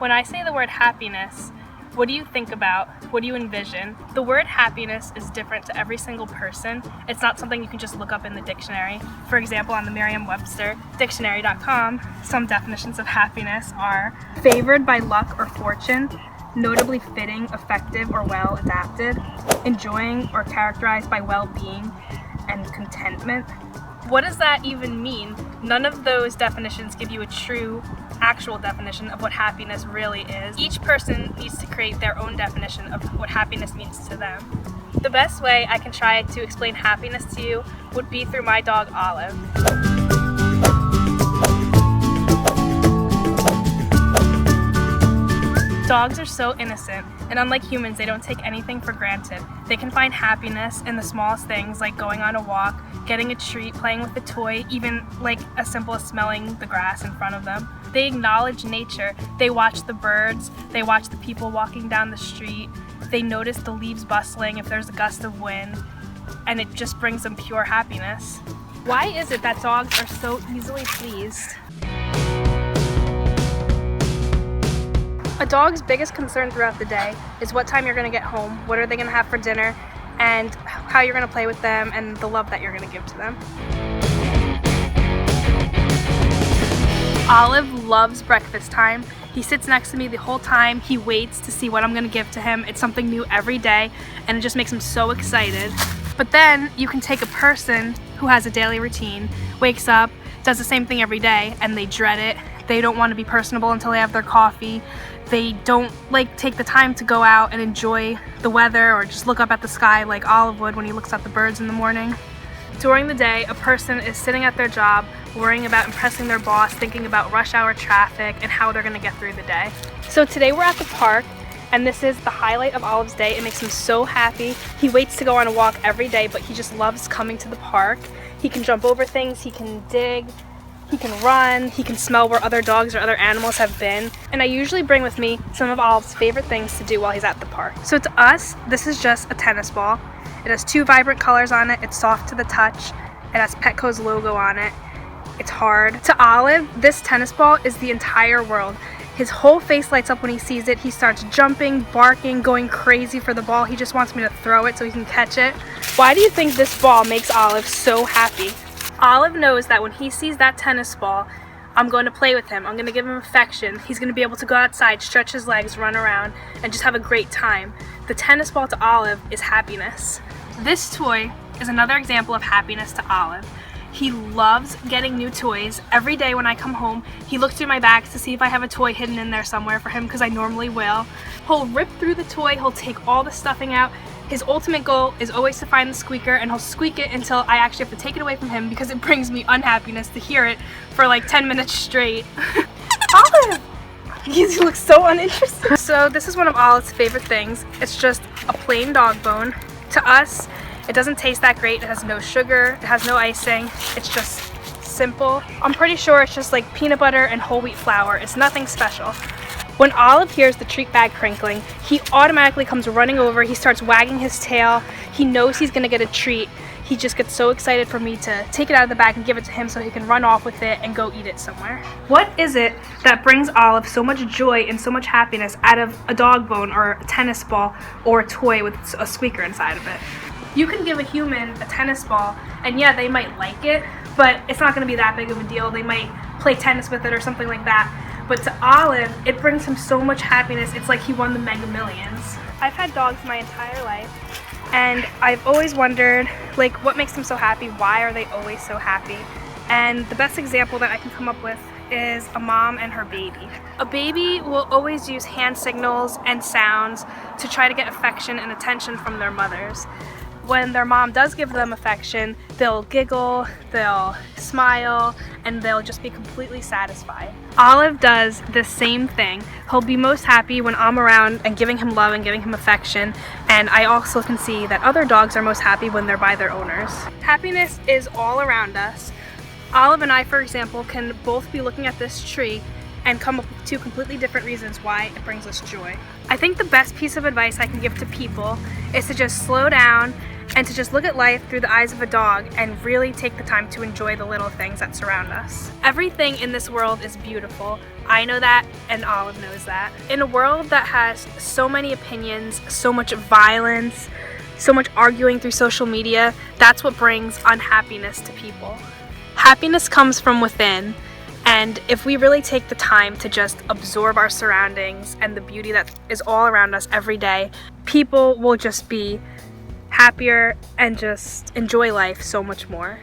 When I say the word happiness, what do you think about? What do you envision? The word happiness is different to every single person. It's not something you can just look up in the dictionary. For example, on the Merriam-Webster dictionary.com, some definitions of happiness are favored by luck or fortune, notably fitting, effective, or well adapted, enjoying or characterized by well-being and contentment. What does that even mean? None of those definitions give you a true, actual definition of what happiness really is. Each person needs to create their own definition of what happiness means to them. The best way I can try to explain happiness to you would be through my dog Olive. Dogs are so innocent, and unlike humans, they don't take anything for granted. They can find happiness in the smallest things, like going on a walk, getting a treat, playing with a toy, even like as simple as smelling the grass in front of them. They acknowledge nature. They watch the birds, they watch the people walking down the street, they notice the leaves bustling if there's a gust of wind, and it just brings them pure happiness. Why is it that dogs are so easily pleased? A dog's biggest concern throughout the day is what time you're going to get home, what are they going to have for dinner, and how you're going to play with them, and the love that you're going to give to them. Olive loves breakfast time. He sits next to me the whole time. He waits to see what I'm going to give to him. It's something new every day, and it just makes him so excited. But then you can take a person who has a daily routine, wakes up, does the same thing every day, and they dread it. They don't want to be personable until they have their coffee. They don't take the time to go out and enjoy the weather or just look up at the sky like Olive would when he looks at the birds in the morning. During the day, a person is sitting at their job, worrying about impressing their boss, thinking about rush hour traffic and how they're going to get through the day. So today we're at the park, and this is the highlight of Olive's day. It makes him so happy. He waits to go on a walk every day, but he just loves coming to the park. He can jump over things, he can dig, he can run, he can smell where other dogs or other animals have been. And I usually bring with me some of Olive's favorite things to do while he's at the park. So to us, this is just a tennis ball. It has 2 vibrant colors on it. It's soft to the touch. It has Petco's logo on it. It's hard. To Olive, this tennis ball is the entire world. His whole face lights up when he sees it. He starts jumping, barking, going crazy for the ball. He just wants me to throw it so he can catch it. Why do you think this ball makes Olive so happy? Olive knows that when he sees that tennis ball, I'm going to play with him. I'm going to give him affection. He's going to be able to go outside, stretch his legs, run around, and just have a great time. The tennis ball to Olive is happiness. This toy is another example of happiness to Olive. He loves getting new toys. Every day when I come home, he looks through my bags to see if I have a toy hidden in there somewhere for him, because I normally will. He'll rip through the toy, he'll take all the stuffing out. His ultimate goal is always to find the squeaker, and he'll squeak it until I actually have to take it away from him because it brings me unhappiness to hear it for like 10 minutes straight. Olive! He looks so uninterested. So this is one of Olive's favorite things. It's just a plain dog bone. To us, it doesn't taste that great. It has no sugar, it has no icing. It's just simple. I'm pretty sure it's just like peanut butter and whole wheat flour. It's nothing special. When Olive hears the treat bag crinkling, he automatically comes running over. He starts wagging his tail. He knows he's gonna get a treat. He just gets so excited for me to take it out of the bag and give it to him so he can run off with it and go eat it somewhere. What is it that brings Olive so much joy and so much happiness out of a dog bone or a tennis ball or a toy with a squeaker inside of it? You can give a human a tennis ball, and yeah, they might like it, but it's not gonna be that big of a deal. They might play tennis with it or something like that. But to Olive, it brings him so much happiness. It's like he won the Mega Millions. I've had dogs my entire life, and I've always wondered, what makes them so happy? Why are they always so happy? And the best example that I can come up with is a mom and her baby. A baby will always use hand signals and sounds to try to get affection and attention from their mothers. When their mom does give them affection, they'll giggle, they'll smile, and they'll just be completely satisfied. Olive does the same thing. He'll be most happy when I'm around and giving him love and giving him affection, and I also can see that other dogs are most happy when they're by their owners. Happiness is all around us. Olive and I, for example, can both be looking at this tree and come up with 2 completely different reasons why it brings us joy. I think the best piece of advice I can give to people is to just slow down and to just look at life through the eyes of a dog and really take the time to enjoy the little things that surround us. Everything in this world is beautiful. I know that, and Olive knows that. In a world that has so many opinions, so much violence, so much arguing through social media, that's what brings unhappiness to people. Happiness comes from within, and if we really take the time to just absorb our surroundings and the beauty that is all around us every day, people will just be happier and just enjoy life so much more.